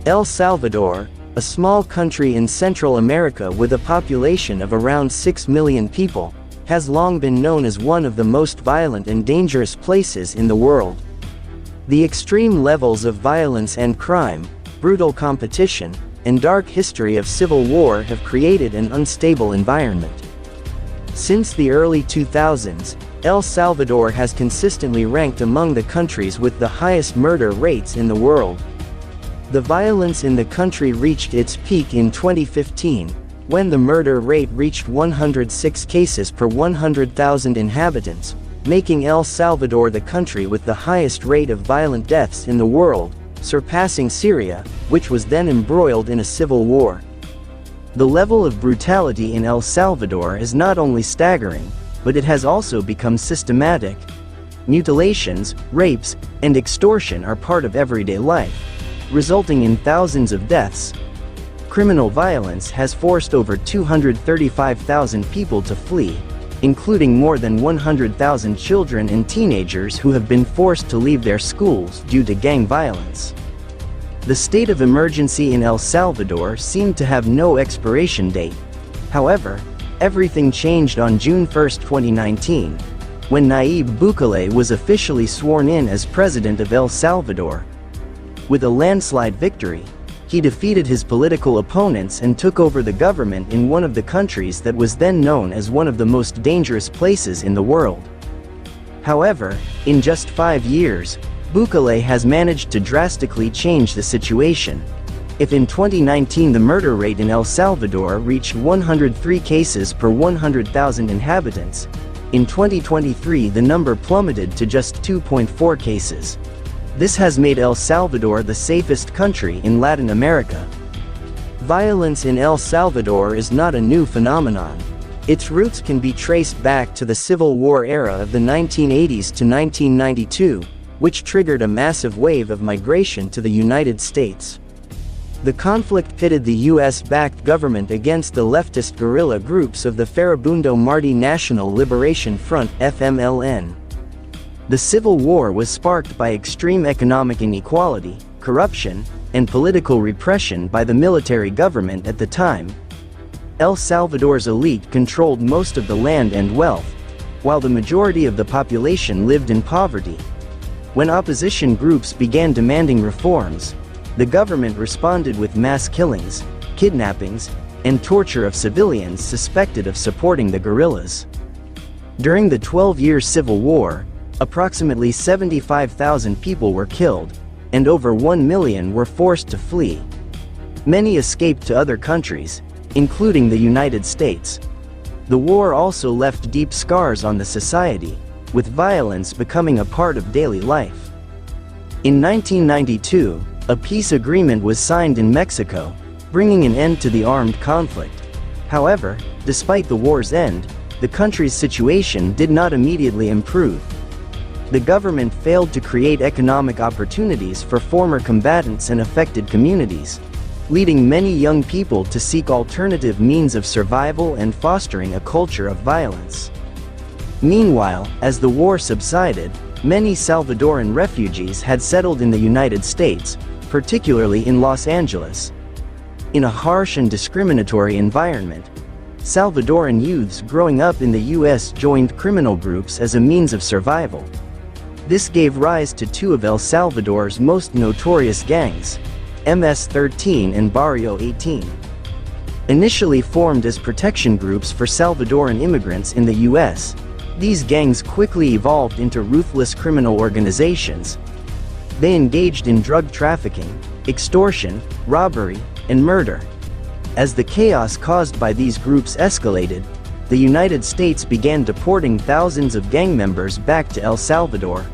El Salvador, a small country in Central America with a population of around 6 million people, has long been known as one of the most violent and dangerous places in the world. The extreme levels of violence and crime, brutal competition, and dark history of civil war have created an unstable environment. Since the early 2000s, El Salvador has consistently ranked among the countries with the highest murder rates in the world. The violence in the country reached its peak in 2015, when the murder rate reached 106 cases per 100,000 inhabitants, making El Salvador the country with the highest rate of violent deaths in the world, surpassing Syria, which was then embroiled in a civil war. The level of brutality in El Salvador is not only staggering, but it has also become systematic. Mutilations, rapes, and extortion are part of everyday life, resulting in thousands of deaths. Criminal violence has forced over 235,000 people to flee, including more than 100,000 children and teenagers who have been forced to leave their schools due to gang violence. The state of emergency in El Salvador seemed to have no expiration date. However, everything changed on June 1, 2019, when Nayib Bukele was officially sworn in as President of El Salvador. With a landslide victory, he defeated his political opponents and took over the government in one of the countries that was then known as one of the most dangerous places in the world. However, in just 5 years, Bukele has managed to drastically change the situation. If in 2019 the murder rate in El Salvador reached 103 cases per 100,000 inhabitants, in 2023 the number plummeted to just 2.4 cases. This has made El Salvador the safest country in Latin America. Violence in El Salvador is not a new phenomenon. Its roots can be traced back to the Civil War era of the 1980s to 1992, which triggered a massive wave of migration to the United States. The conflict pitted the US-backed government against the leftist guerrilla groups of the Farabundo Marti National Liberation Front (FMLN). The Civil War was sparked by extreme economic inequality, corruption, and political repression by the military government at the time. El Salvador's elite controlled most of the land and wealth, while the majority of the population lived in poverty. When opposition groups began demanding reforms, the government responded with mass killings, kidnappings, and torture of civilians suspected of supporting the guerrillas. During the 12-year Civil War, approximately 75,000 people were killed, and over 1 million were forced to flee. Many escaped to other countries, including the United States. The war also left deep scars on the society, with violence becoming a part of daily life. In 1992, a peace agreement was signed in Mexico, bringing an end to the armed conflict. However, despite the war's end, the country's situation did not immediately improve. The government failed to create economic opportunities for former combatants and affected communities, leading many young people to seek alternative means of survival and fostering a culture of violence. Meanwhile, as the war subsided, many Salvadoran refugees had settled in the United States, particularly in Los Angeles. In a harsh and discriminatory environment, Salvadoran youths growing up in the US joined criminal groups as a means of survival. This gave rise to two of El Salvador's most notorious gangs, MS-13 and Barrio 18. Initially formed as protection groups for Salvadoran immigrants in the US, these gangs quickly evolved into ruthless criminal organizations. They engaged in drug trafficking, extortion, robbery, and murder. As the chaos caused by these groups escalated, the United States began deporting thousands of gang members back to El Salvador.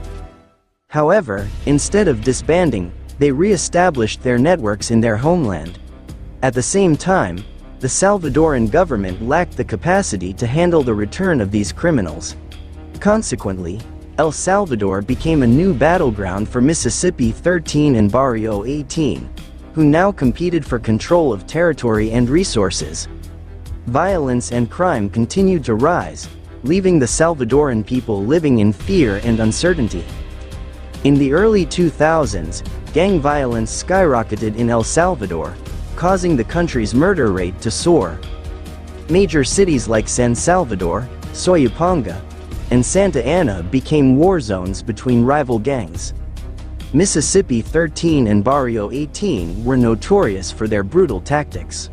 However, instead of disbanding, they re-established their networks in their homeland. At the same time, the Salvadoran government lacked the capacity to handle the return of these criminals. Consequently, El Salvador became a new battleground for Mississippi 13 and Barrio 18, who now competed for control of territory and resources. Violence and crime continued to rise, leaving the Salvadoran people living in fear and uncertainty. In the early 2000s, gang violence skyrocketed in El Salvador, causing the country's murder rate to soar. Major cities like San Salvador, Soyapango, and Santa Ana became war zones between rival gangs. Mississippi 13 and Barrio 18 were notorious for their brutal tactics.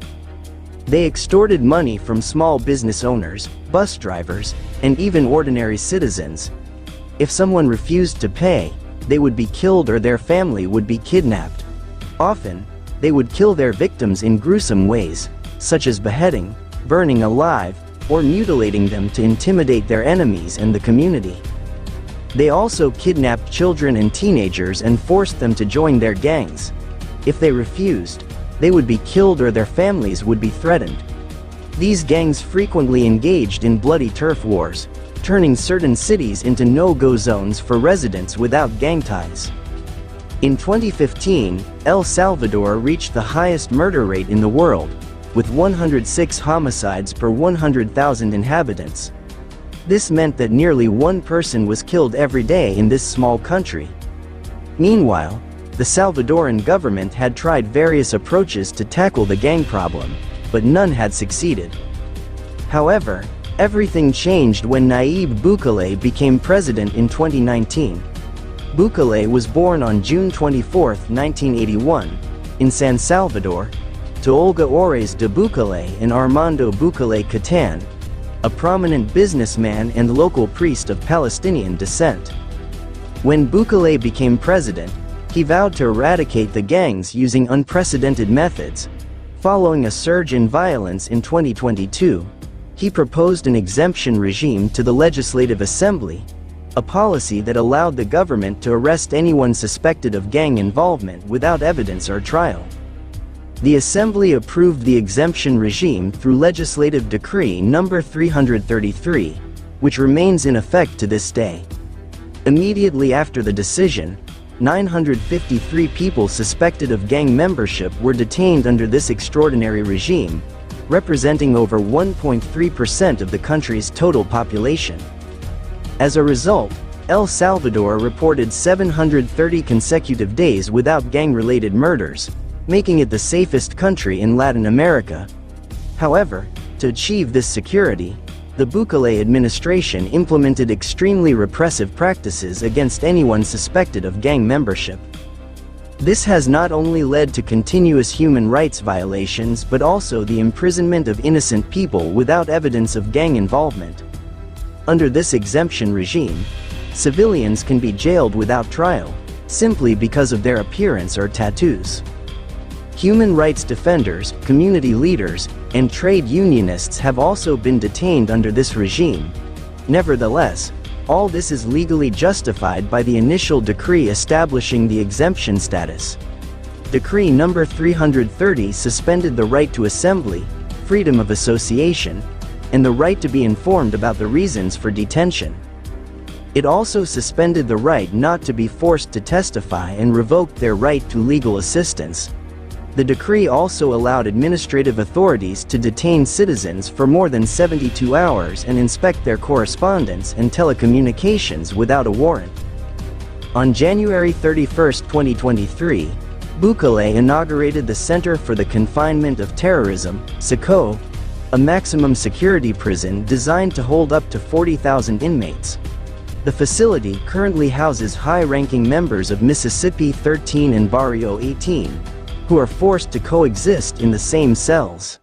They extorted money from small business owners, bus drivers, and even ordinary citizens. If someone refused to pay, they would be killed or their family would be kidnapped. Often, they would kill their victims in gruesome ways, such as beheading, burning alive, or mutilating them to intimidate their enemies and the community. They also kidnapped children and teenagers and forced them to join their gangs. If they refused, they would be killed or their families would be threatened. These gangs frequently engaged in bloody turf wars, turning certain cities into no-go zones for residents without gang ties. In 2015, El Salvador reached the highest murder rate in the world, with 106 homicides per 100,000 inhabitants. This meant that nearly one person was killed every day in this small country. Meanwhile, the Salvadoran government had tried various approaches to tackle the gang problem, but none had succeeded. However, everything changed when Nayib Bukele became president in 2019. Bukele was born on June 24, 1981, in San Salvador, to Olga Ores de Bukele and Armando Bukele Catan, a prominent businessman and local priest of Palestinian descent. When Bukele became president, he vowed to eradicate the gangs using unprecedented methods. Following a surge in violence in 2022, he proposed an exemption regime to the Legislative Assembly, a policy that allowed the government to arrest anyone suspected of gang involvement without evidence or trial. The Assembly approved the exemption regime through Legislative Decree No. 333, which remains in effect to this day. Immediately after the decision, 953 people suspected of gang membership were detained under this extraordinary regime, representing over 1.3% of the country's total population. As a result, El Salvador reported 730 consecutive days without gang-related murders, making it the safest country in Latin America. However, to achieve this security, the Bukele administration implemented extremely repressive practices against anyone suspected of gang membership. This has not only led to continuous human rights violations but also the imprisonment of innocent people without evidence of gang involvement. Under this exemption regime, civilians can be jailed without trial, simply because of their appearance or tattoos. Human rights defenders, community leaders, and trade unionists have also been detained under this regime. Nevertheless, all this is legally justified by the initial decree establishing the exemption status. Decree No. 330 suspended the right to assembly, freedom of association, and the right to be informed about the reasons for detention. It also suspended the right not to be forced to testify and revoked their right to legal assistance. The decree also allowed administrative authorities to detain citizens for more than 72 hours and inspect their correspondence and telecommunications without a warrant. On January 31, 2023, Bukele inaugurated the Center for the Confinement of Terrorism, SECO, a maximum security prison designed to hold up to 40,000 inmates. The facility currently houses high-ranking members of Mississippi 13 and Barrio 18, who are forced to coexist in the same cells.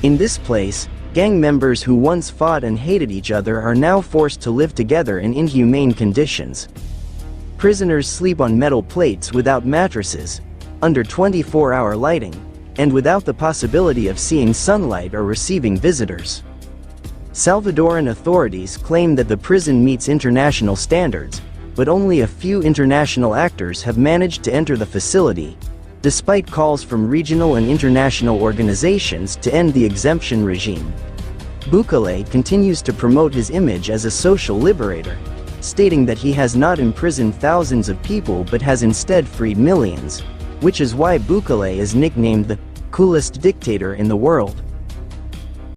In this place, gang members who once fought and hated each other are now forced to live together in inhumane conditions. Prisoners sleep on metal plates without mattresses, under 24-hour lighting, and without the possibility of seeing sunlight or receiving visitors. Salvadoran authorities claim that the prison meets international standards, but only a few international actors have managed to enter the facility, despite calls from regional and international organizations to end the exemption regime. Bukele continues to promote his image as a social liberator, stating that he has not imprisoned thousands of people but has instead freed millions, which is why Bukele is nicknamed the coolest dictator in the world.